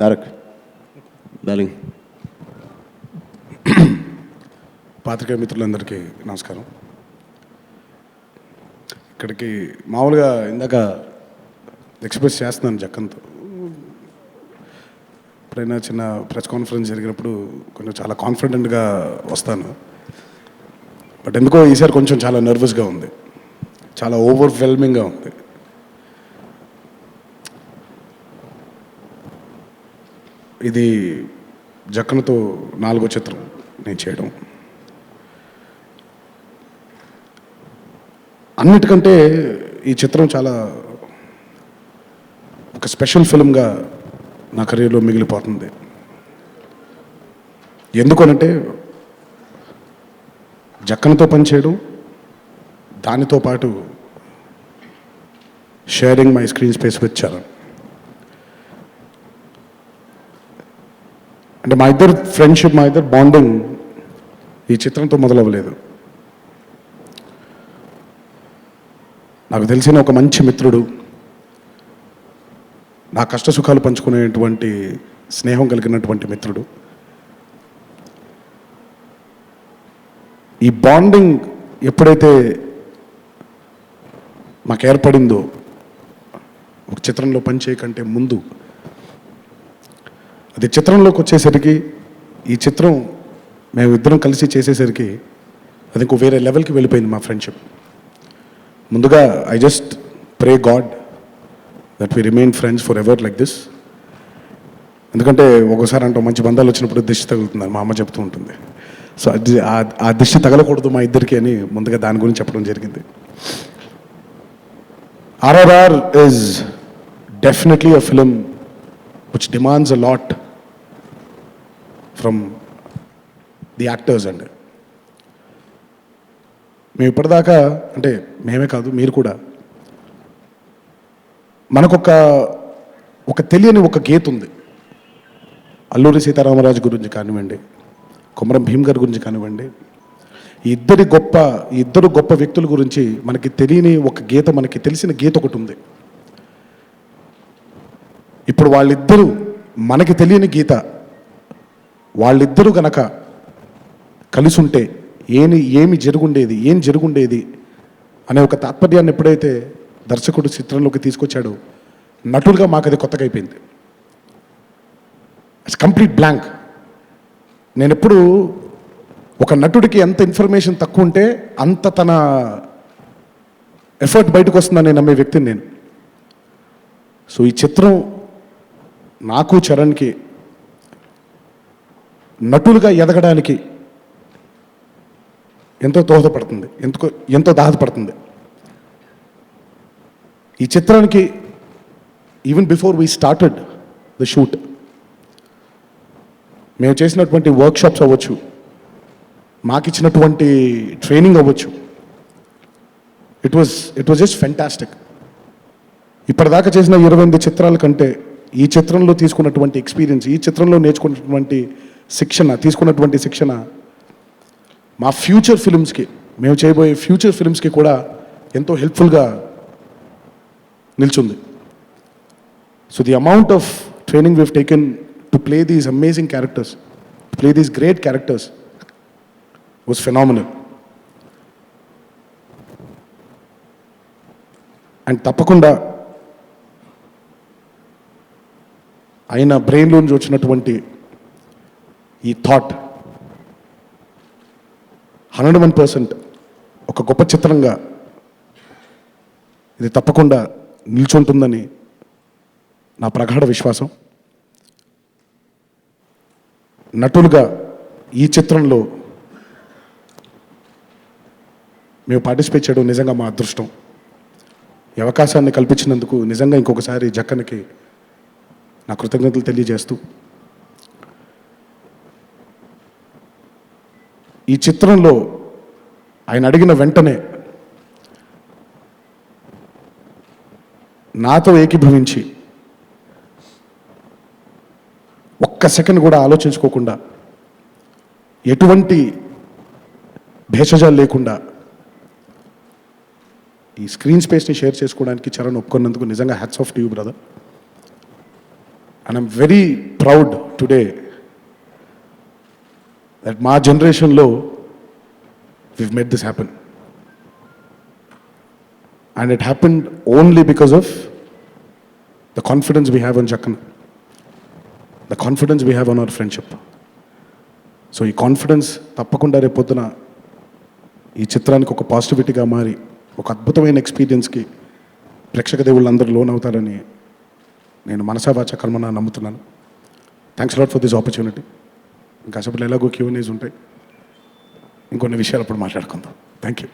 Tarak darling. పాత్రికేయ మిత్రులందరికీ నమస్కారం. ఇక్కడికి మామూలుగా ఇందాక ఎక్స్ప్రెస్ చేస్తున్నాను జక్కన్తో. ఎప్పుడైనా చిన్న ప్రెస్ కాన్ఫరెన్స్ జరిగినప్పుడు కొంచెం చాలా కాన్ఫిడెంట్గా వస్తాను. బట్ ఎందుకో ఈసారి కొంచెం చాలా నర్వస్గా ఉంది, చాలా ఓవర్వెల్మింగ్గా ఉంది. ఇది జక్కన్తో 4వ చిత్రం నేను చేయడం. అన్నిటికంటే ఈ చిత్రం చాలా ఒక స్పెషల్ ఫిల్మ్గా నా కెరీర్లో మిగిలిపోతుంది. ఎందుకనంటే జక్కన్తో పనిచేయడం, దానితో పాటు sharing my screen space with Charan. అంటే మా ఇద్దరు ఫ్రెండ్షిప్, మా ఇద్దరు బాండింగ్ ఈ చిత్రంతో మొదలవ్వలేదు. నాకు తెలిసిన ఒక మంచి మిత్రుడు, నా కష్ట సుఖాలు పంచుకునేటువంటి స్నేహం కలిగినటువంటి మిత్రుడు. ఈ బాండింగ్ ఎప్పుడైతే మాకు ఏర్పడిందో ఒక చిత్రంలో పనిచేయకంటే ముందు, అది చిత్రంలోకి వచ్చేసరికి, ఈ చిత్రం మేమిద్దరం కలిసి చేసేసరికి అది ఇంకో వేరే లెవెల్కి వెళ్ళిపోయింది మా ఫ్రెండ్షిప్. ముందుగా I just pray God that we remain friends forever like this. ఎందుకంటే ఒకసారి అంటాం మంచి బంధాలు వచ్చినప్పుడు దిష్టి తగులుతుందని మా అమ్మ చెప్తూ ఉంటుంది. సో అది ఆ దిష్టి తగలకూడదు మా ఇద్దరికి అని ముందుగా దాని గురించి చెప్పడం జరిగింది. RRR is definitely a film which demands a lot from the actors. And మేము ఇప్పటిదాకా, అంటే మేమే కాదు మీరు కూడా, మనకొక తెలియని ఒక గీత ఉంది. అల్లూరి సీతారామరాజు గురించి కానివ్వండి, కొమరం భీమ్ గారి గురించి కానివ్వండి, ఈ ఇద్దరు గొప్ప వ్యక్తుల గురించి మనకి తెలియని ఒక గీత, మనకి తెలిసిన గీత ఒకటి ఉంది. ఇప్పుడు వాళ్ళిద్దరూ మనకి తెలియని గీత, వాళ్ళిద్దరూ గనక కలిసి ఉంటే ఏం జరుగుండేది అనే ఒక తాత్పర్యాన్ని ఎప్పుడైతే దర్శకుడు చిత్రంలోకి తీసుకొచ్చాడో, నటులుగా మాకు అది కొత్తగా అయిపోయింది. It's complete blank. నేను ఎప్పుడు ఒక నటుడికి ఎంత ఇన్ఫర్మేషన్ తక్కువ ఉంటే అంత తన ఎఫర్ట్ బయటకు వస్తుందని నమ్మే వ్యక్తిని నేను. సో ఈ చిత్రం నాకు చరణ్కి నటులుగా ఎదగడానికి ఎంతో దోహదపడుతుంది, ఎంతో దోహదపడుతుంది. ఈ చిత్రానికి even before we started the shoot, మేము చేసినటువంటి వర్క్షాప్స్ అవ్వచ్చు, మాకు ఇచ్చినటువంటి ట్రైనింగ్ అవ్వచ్చు, ఇట్ వాజ్ జస్ట్ ఫెంటాస్టిక్. ఇప్పటిదాకా చేసిన 28 చిత్రాల కంటే ఈ చిత్రంలో తీసుకున్నటువంటి ఎక్స్పీరియన్స్, ఈ చిత్రంలో తీసుకున్నటువంటి శిక్షణ మా ఫ్యూచర్ ఫిల్మ్స్కి, మేము చేయబోయే ఫ్యూచర్ ఫిల్మ్స్కి కూడా ఎంతో హెల్ప్ఫుల్గా నిల్చుంది. So the amount of training we have taken to play these amazing characters, to play these great characters was phenomenal. And తప్పకుండా ఆయన బ్రెయిన్లో నుంచి వచ్చినటువంటి ఈ థాట్ 101% ఒక గొప్ప చిత్రంగా ఇది తప్పకుండా నిల్చుంటుందని నా ప్రగాఢ విశ్వాసం. నటులుగా ఈ చిత్రంలో మేము పార్టిసిపేట్ చేయడం నిజంగా మా అదృష్టం. ఈ అవకాశాన్ని కల్పించినందుకు నిజంగా ఇంకొకసారి జక్కన్కి నా కృతజ్ఞతలు తెలియజేస్తూ, ఈ చిత్రంలో ఆయన అడిగిన వెంటనే నాతో ఏకీభవించి ఒక్క సెకండ్ కూడా ఆలోచించుకోకుండా, ఎటువంటి భేషజాలు లేకుండా ఈ స్క్రీన్ స్పేస్ని షేర్ చేసుకోవడానికి చరణ్ ఒప్పుకున్నందుకు నిజంగా hats off to you brother. And I'm very proud today that మా జనరేషన్లో we've made this happen. And it happened only because of the confidence we have on Jakkana, the confidence we have on our friendship. So ఈ confidence తప్పకుండా రేపొద్దున ఈ చిత్రానికి ఒక పాజిటివిటీగా మారి ఒక అద్భుతమైన ఎక్స్పీరియన్స్కి ప్రేక్షక దేవుళ్ళందరూ లోన్ అవుతారని నేను మనసా వాచా కర్మన నమ్ముతున్నాను. Thanks lot for this opportunity. ఇంకా అసలు ఎలాగో Q&As ఉంటాయి, ఇంకొన్ని విషయాలు అప్పుడు మాట్లాడుకుందాం. Thank you.